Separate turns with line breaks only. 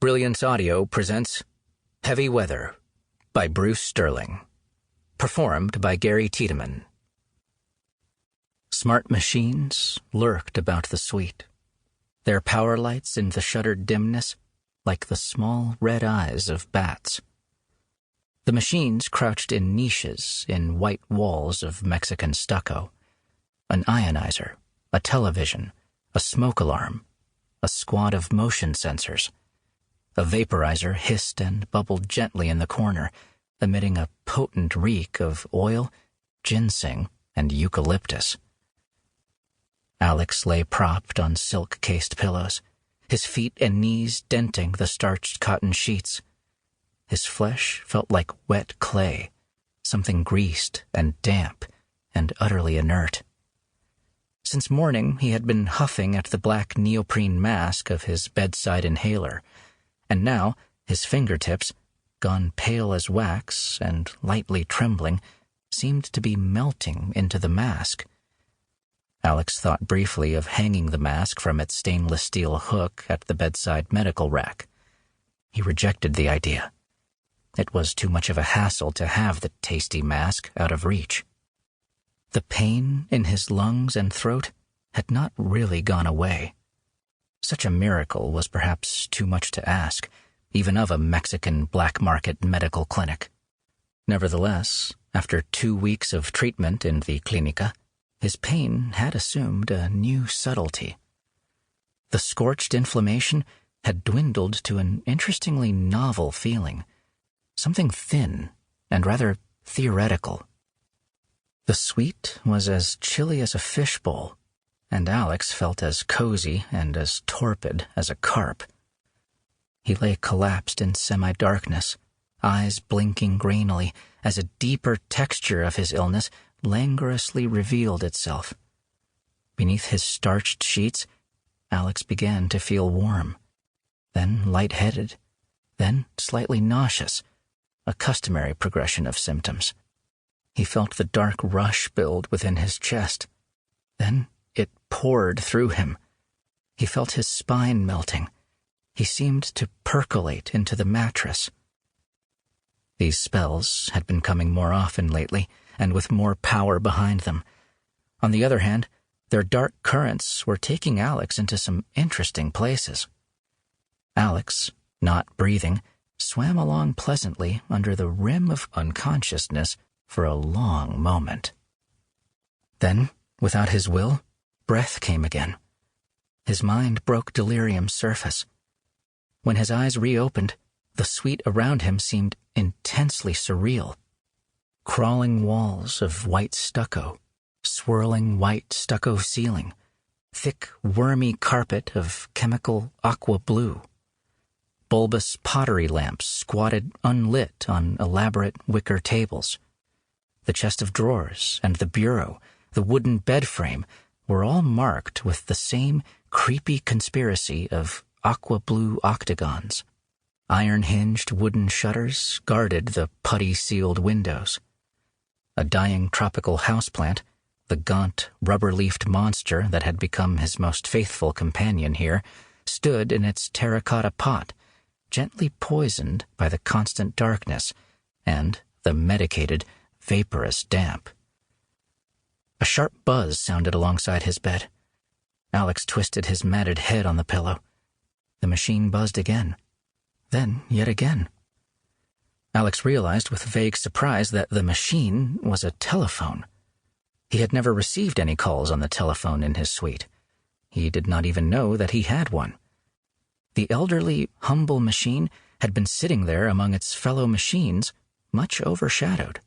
Brilliance Audio presents Heavy Weather by Bruce Sterling. Performed by Gary Tiedemann. Smart machines lurked about the suite, their power lights in the shuttered dimness like the small red eyes of bats. The machines crouched in niches in white walls of Mexican stucco. An ionizer, a television, a smoke alarm, a squad of motion sensors. A vaporizer hissed and bubbled gently in the corner, emitting a potent reek of oil, ginseng, and eucalyptus. Alex lay propped on silk-cased pillows, his feet and knees denting the starched cotton sheets. His flesh felt like wet clay, something greased and damp and utterly inert. Since morning, he had been huffing at the black neoprene mask of his bedside inhaler, and now his fingertips, gone pale as wax and lightly trembling, seemed to be melting into the mask. Alex thought briefly of hanging the mask from its stainless steel hook at the bedside medical rack. He rejected the idea. It was too much of a hassle to have the tasty mask out of reach. The pain in his lungs and throat had not really gone away. Such a miracle was perhaps too much to ask, even of a Mexican black market medical clinic. Nevertheless, after 2 weeks of treatment in the clinica, his pain had assumed a new subtlety. The scorched inflammation had dwindled to an interestingly novel feeling, something thin and rather theoretical. The suite was as chilly as a fishbowl, and Alex felt as cozy and as torpid as a carp. He lay collapsed in semi-darkness, eyes blinking grainily as a deeper texture of his illness languorously revealed itself. Beneath his starched sheets, Alex began to feel warm, then lightheaded, then slightly nauseous, a customary progression of symptoms. He felt the dark rush build within his chest. Then it poured through him. He felt his spine melting. He seemed to percolate into the mattress. These spells had been coming more often lately, and with more power behind them. On the other hand, their dark currents were taking Alex into some interesting places. Alex, not breathing, swam along pleasantly under the rim of unconsciousness for a long moment. Then, without his will, breath came again. His mind broke delirium's surface. When his eyes reopened, the suite around him seemed intensely surreal. Crawling walls of white stucco, swirling white stucco ceiling, thick wormy carpet of chemical aqua blue. Bulbous pottery lamps squatted unlit on elaborate wicker tables. The chest of drawers and the bureau, the wooden bed frame, were all marked with the same creepy conspiracy of aqua blue octagons. Iron-hinged wooden shutters guarded the putty-sealed windows. A dying tropical houseplant, the gaunt, rubber-leafed monster that had become his most faithful companion here, stood in its terracotta pot, gently poisoned by the constant darkness and the medicated, vaporous damp. A sharp buzz sounded alongside his bed. Alex twisted his matted head on the pillow. The machine buzzed again, then yet again. Alex realized with vague surprise that the machine was a telephone. He had never received any calls on the telephone in his suite. He did not even know that he had one. The elderly, humble machine had been sitting there among its fellow machines, much overshadowed.